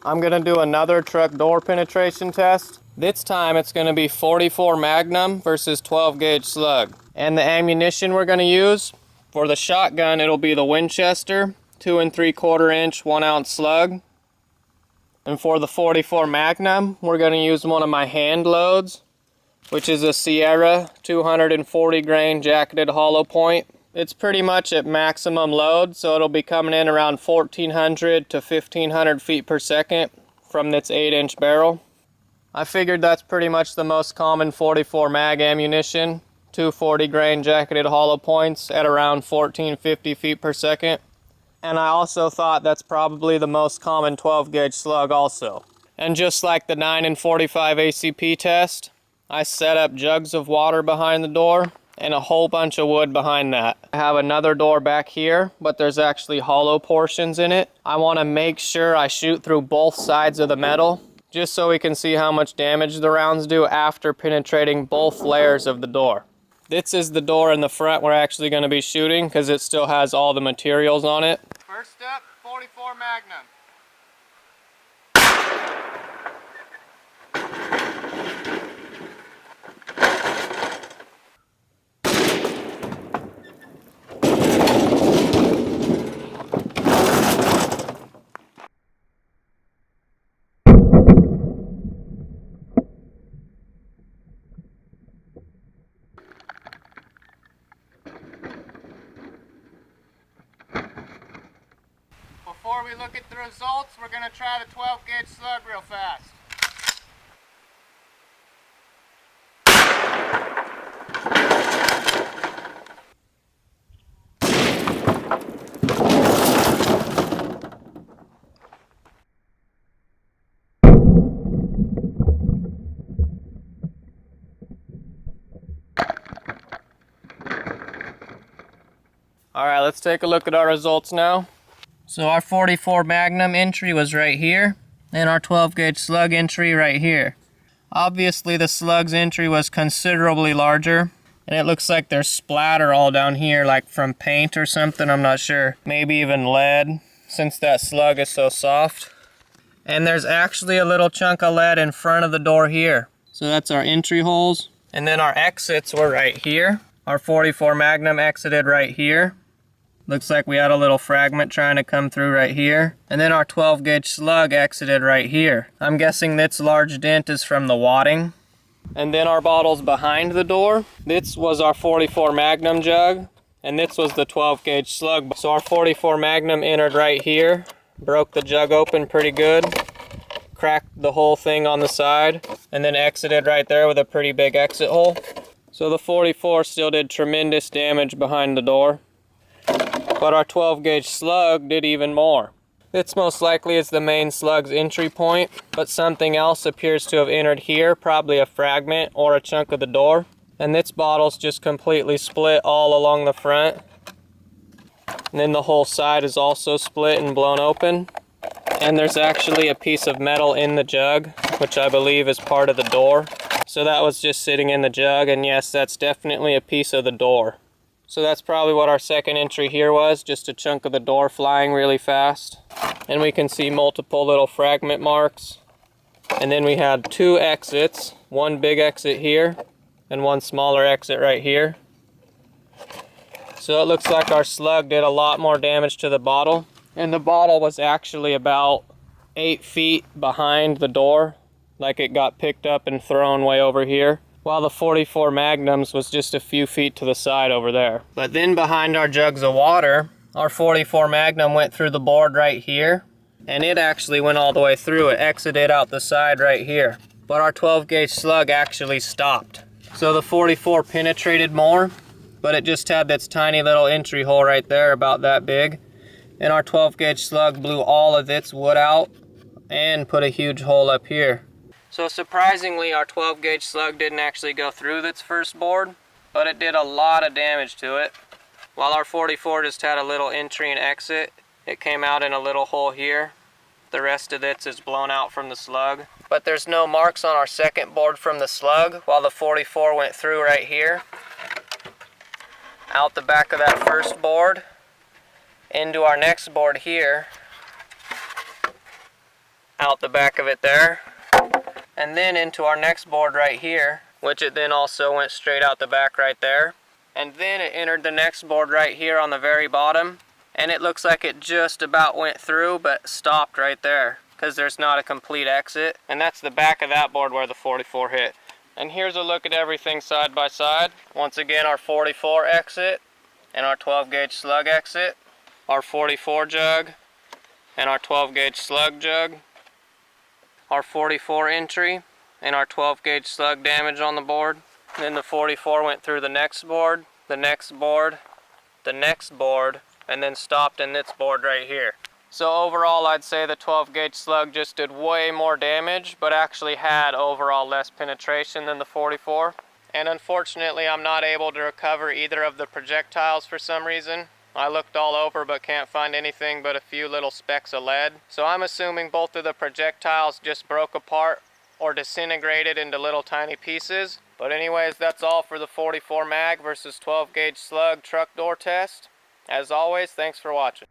I'm gonna do another truck door penetration test. This time it's gonna be 44 Magnum versus 12 gauge slug. And the ammunition we're gonna use, for the shotgun it'll be the Winchester 2 3/4 inch 1 ounce slug. And for the 44 Magnum, we're gonna use one of my hand loads, which is a Sierra 240 grain jacketed hollow point. It's pretty much at maximum load, so it'll be coming in around 1400 to 1500 feet per second from this 8-inch barrel. I figured that's pretty much the most common 44 mag ammunition, 240 grain jacketed hollow points at around 1450 feet per second. And I also thought that's probably the most common 12 gauge slug also. And just like the 9 and 45 ACP test, I set up jugs of water behind the door and a whole bunch of wood behind that. I have another door back here, but there's actually hollow portions in it. I want to make sure I shoot through both sides of the metal, just so we can see how much damage the rounds do after penetrating both layers of the door. This is the door in the front we're actually going to be shooting because it still has all the materials on it. First step, 44 Magnum. Before we look at the results, we're going to try the 12 gauge slug real fast. Alright, let's take a look at our results now. So our 44 Magnum entry was right here, and our 12 gauge slug entry right here. Obviously the slug's entry was considerably larger, and it looks like there's splatter all down here, like from paint or something, I'm not sure. Maybe even lead, since that slug is so soft. And there's actually a little chunk of lead in front of the door here. So that's our entry holes. And then our exits were right here. Our 44 Magnum exited right here. Looks like we had a little fragment trying to come through right here. And then our 12 gauge slug exited right here. I'm guessing this large dent is from the wadding. And then our bottles behind the door. This was our 44 Magnum jug, and this was the 12 gauge slug. So our 44 Magnum entered right here, broke the jug open pretty good, cracked the whole thing on the side, and then exited right there with a pretty big exit hole. So the 44 still did tremendous damage behind the door. But our 12 gauge slug did even more. This most likely is the main slug's entry point, but something else appears to have entered here, probably a fragment or a chunk of the door. And this bottle's just completely split all along the front. And then the whole side is also split and blown open. And there's actually a piece of metal in the jug, which I believe is part of the door. So that was just sitting in the jug, and yes, that's definitely a piece of the door. So that's probably what our second entry here was, just a chunk of the door flying really fast. And we can see multiple little fragment marks. And then we had two exits, one big exit here and one smaller exit right here. So it looks like our slug did a lot more damage to the bottle. And the bottle was actually about 8 feet behind the door, like it got picked up and thrown way over here, while the 44 Magnums was just a few feet to the side over there. But then behind our jugs of water, our 44 Magnum went through the board right here, and it actually went all the way through. It exited out the side right here. But our 12 gauge slug actually stopped. So the 44 penetrated more, but it just had this tiny little entry hole right there, about that big. And our 12 gauge slug blew all of its wood out and put a huge hole up here. So surprisingly, our 12 gauge slug didn't actually go through its first board, but it did a lot of damage to it. While our 44 just had a little entry and exit, it came out in a little hole here. The rest of it is blown out from the slug. But there's no marks on our second board from the slug, while the 44 went through right here. Out the back of that first board, into our next board here. out the back of it there. And then into our next board right here, which it then also went straight out the back right there. And then it entered the next board right here on the very bottom. And it looks like it just about went through, but stopped right there, because there's not a complete exit. And that's the back of that board where the 44 hit. And here's a look at everything side by side. Once again, our 44 exit and our 12 gauge slug exit, our 44 jug and our 12 gauge slug jug, our 44 entry and our 12 gauge slug damage on the board. And then the 44 went through the next board, the next board, the next board, and then stopped in this board right here. So overall, I'd say the 12 gauge slug just did way more damage, but actually had overall less penetration than the 44. And unfortunately, I'm not able to recover either of the projectiles for some reason. I looked all over but can't find anything but a few little specks of lead. So I'm assuming both of the projectiles just broke apart or disintegrated into little tiny pieces. But anyways, that's all for the 44 mag versus 12 gauge slug truck door test. As always, thanks for watching.